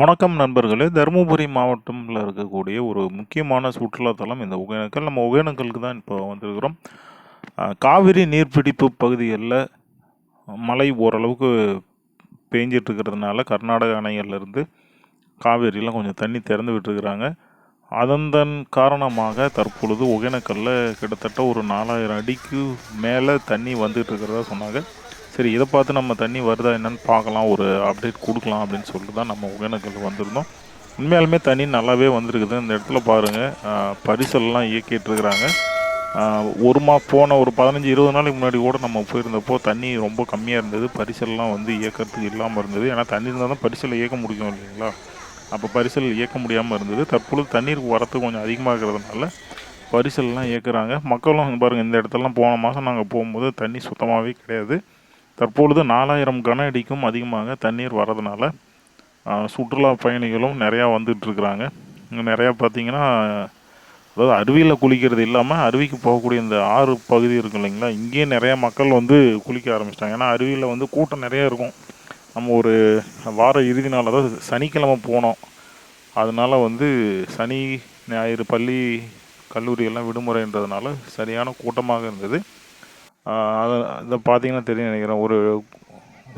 வணக்கம் நண்பர்களே! தருமபுரி மாவட்டம்ல இருக்கக்கூடிய ஒரு முக்கியமான சுற்றுலா தலம் இந்த ஒகேனக்கல். நம்ம ஒகேனக்கலுக்கு தான் இப்போ வந்திருக்கிறோம். காவிரி நீர்பிடிப்பு பகுதிகள்ல மழை ஓரளவுக்கு பேஞ்சிட்டு இருக்கிறதுனால, கர்நாடக அணைகள்லேருந்து காவேரிலாம் கொஞ்சம் தண்ணி திறந்து விட்டுருக்கிறாங்க. அதன் காரணமாக தற்பொழுது ஒகேனக்கல்ல கிட்டத்தட்ட ஒரு 4000 அடிக்கு மேல தண்ணி வந்துட்டு இருக்கிறதா சொன்னாங்க. சரி, இத பார்த்து நம்ம தண்ணி வருதா என்னன்னு பார்க்கலாம். ஒரு அப்டேட் குடுக்கலாம் அப்படின்னு சொல்லிட்டு தான் நம்ம ஒகேனக்கல் வந்திருந்தோம். உண்மையாலுமே தண்ணி நல்லாவே வந்திருக்குது. இந்த இடத்துல பாருங்க, பரிசல்லாம் இயக்கிட்டுருக்கிறாங்க. போன ஒரு 15, 20 நாளைக்கு முன்னாடி கூட நம்ம போயிருந்தப்போ தண்ணி ரொம்ப கம்மியா இருந்தது. பரிசல்லாம் வந்து இயக்கறதுக்கு இல்லாம இருந்தது. ஏன்னா தண்ணி இருந்தா தான் பரிசல இயக்க முடியும் இல்லைங்களா? அப்போ பரிசல் இயக்க முடியாம இருந்தது. தற்பொழுது தண்ணீர் வரத்து கொஞ்சம் அதிகமா இருக்கிறதுனால பரிசல்லாம் இயக்குறாங்க. மக்களும் இங்க பாருங்க, இந்த இடத்துலலாம் போன மாசம் நாங்க போகும்போது தண்ணி சுத்தமாவே கிடையாது. தற்பொழுது 4000 கன அடிக்கும் அதிகமாக தண்ணீர் வரதுனால, சுற்றுலா பயணிகளும் நெறையா வந்துட்டுருக்குறாங்க. இங்க நெறையா பார்த்தீங்கன்னா, அதாவது அருவியில குளிக்கிறது இல்லாம, அருவிக்கு போகக்கூடிய இந்த ஆறு பகுதி இருக்கும் இல்லைங்களா? இங்கேயே நெறையா மக்கள் வந்து குளிக்க ஆரம்பிச்சுட்டாங்க. ஏன்னா அருவியில வந்து கூட்டம் நெறையா இருக்கும். நம்ம ஒரு வார இறுதி நாள், அதாவது சனிக்கிழமை போனோம். அதனால வந்து சனி, ஞாயிறு பள்ளி, கல்லூரி எல்லாம் விடுமுறைன்றதுனால சரியான கூட்டமாக இருந்தது. அத இத பார்த்தீங்கன்னா தெரியும்னு நெனைக்கிறேன். ஒரு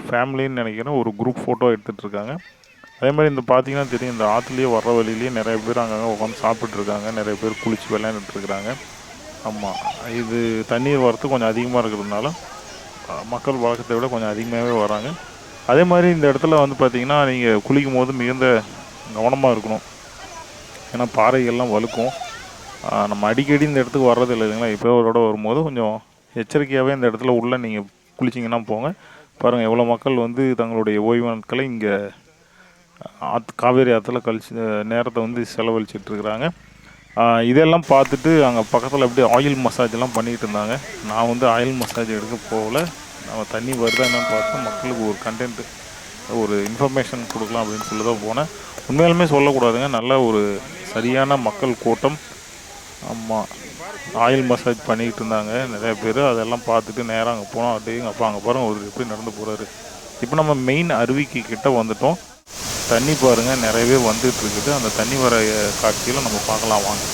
ஃபேமிலின்னு நெனைக்கிறேன். ஒரு குரூப் ஃபோட்டோ எடுத்துட்டுருக்காங்க. அதேமாதிரி இந்த பார்த்தீங்கன்னா தெரியும், இந்த ஆத்துலயே வர்ற வழியிலேயே நெறைய பேர் அங்கங்க உட்காந்து சாப்பிட்டுருக்காங்க. நெறைய பேர் குளிச்சு விளையாண்டுட்டுருக்குறாங்க. ஆமா. இது தண்ணீர் வரத்து கொஞ்சம் அதிகமா இருக்கிறதுனால, மக்கள் வழக்கத்த விட கொஞ்சம் அதிகமாவே வராங்க. அதேமாதிரி இந்த இடத்துல வந்து பார்த்தீங்கன்னா, நீங்க குளிக்கும்போது மிகுந்த கவனமா இருக்கணும். ஏன்னா பாறைகள்லாம் வழுக்கும். நம்ம அடிக்கடி இந்த இடத்துக்கு வர்றதில்ல இல்லைங்களா? எப்பயோ ஒரு தடவ வரும்போது கொஞ்சம் எச்சரிக்கையாவே இந்த இடத்துல உள்ள நீங்க குளிச்சிங்கன்னா போங்க. பாருங்க எவ்வளோ மக்கள் வந்து தங்களுடைய ஓய்வு நாட்களை இங்க காவேரி ஆத்துல கழிச்சு நேரத்த வந்து செலவழிச்சிட்டுருக்குறாங்க. இதெல்லாம் பார்த்துட்டு அங்க பக்கத்துல அப்படியே ஆயில் மசாஜ்லாம் பண்ணிட்டு இருந்தாங்க. நான் வந்து ஆயில் மசாஜ் எடுக்க போகல. நம்ம தண்ணி வருதா என்னன்னு பார்த்து மக்களுக்கு ஒரு ஒரு இன்ஃபர்மேஷன் குடுக்கலாம் அப்படின்னு சொல்லி தான் போனேன். உண்மையாலுமே சொல்லக்கூடாதுங்க. நல்ல ஒரு சரியான மக்கள் கூட்டம். ஆமா. ஆயில் மசாஜ் பண்ணிக்கிட்டு இருந்தாங்க நெறைய பேரு. அதெல்லாம் பார்த்துட்டு நேரா அங்க போனோம். அடேங்கப்பா! அங்க பாருங்க ஒருத்தர் எப்படி நடந்து போறாரு. இப்போ நம்ம மெயின் அருவிக்கு கிட்ட வந்துட்டோம். தண்ணி பாருங்க நெறையவே வந்துட்டு இருக்குது. அந்த தண்ணி வர காட்சிகள நம்ம பார்க்கலாம் வாங்க.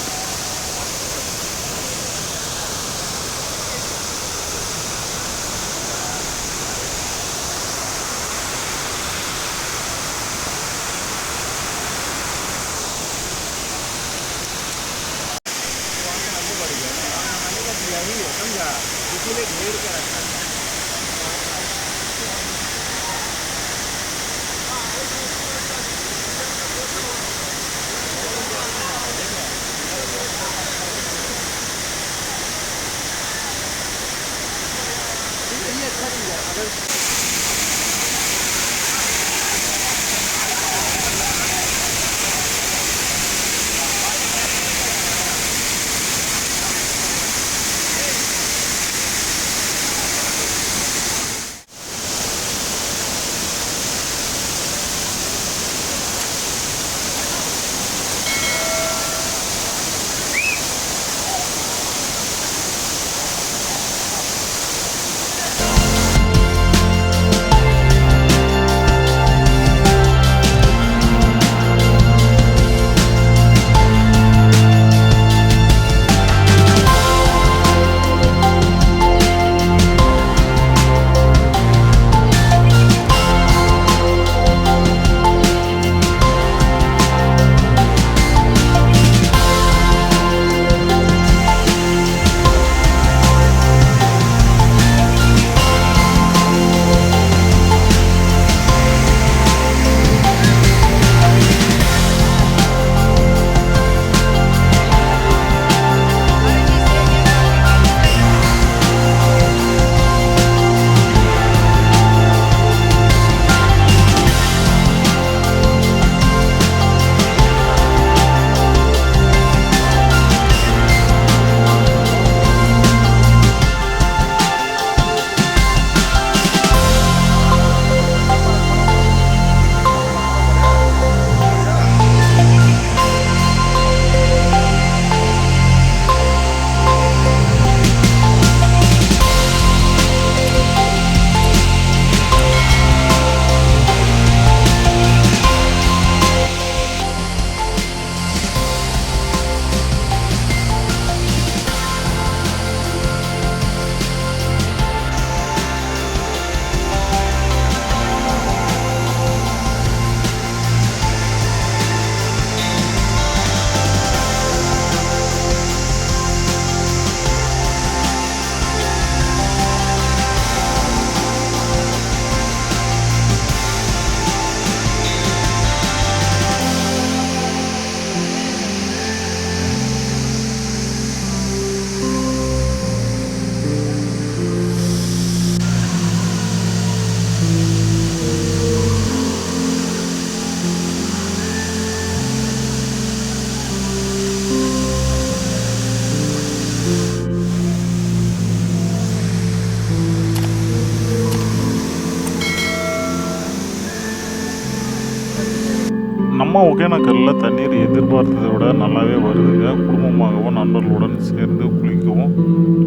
நம்ம ஒகேனக்கல்ல தண்ணீர் எதிர்பார்த்ததை விட நல்லாவே வருதுங்க. குடும்பமாகவும் நண்பர்களுடன் சேர்ந்து குளிக்கவும்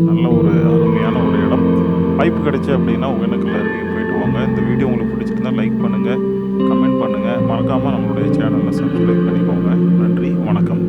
நல்ல ஒரு அருமையான ஒரு இடம். வாய்ப்பு கிடைச்சு அப்படின்னா ஒகேனக்கல் அருவிக்கு போயிட்டு வாங்க. இந்த வீடியோ உங்களுக்கு பிடிச்சிருந்தா லைக் பண்ணுங்கள், கமெண்ட் பண்ணுங்கள். மறக்காமல் நம்மளுடைய சேனலை சப்ஸ்கிரைப் பண்ணிக்கோங்க. நன்றி, வணக்கம்.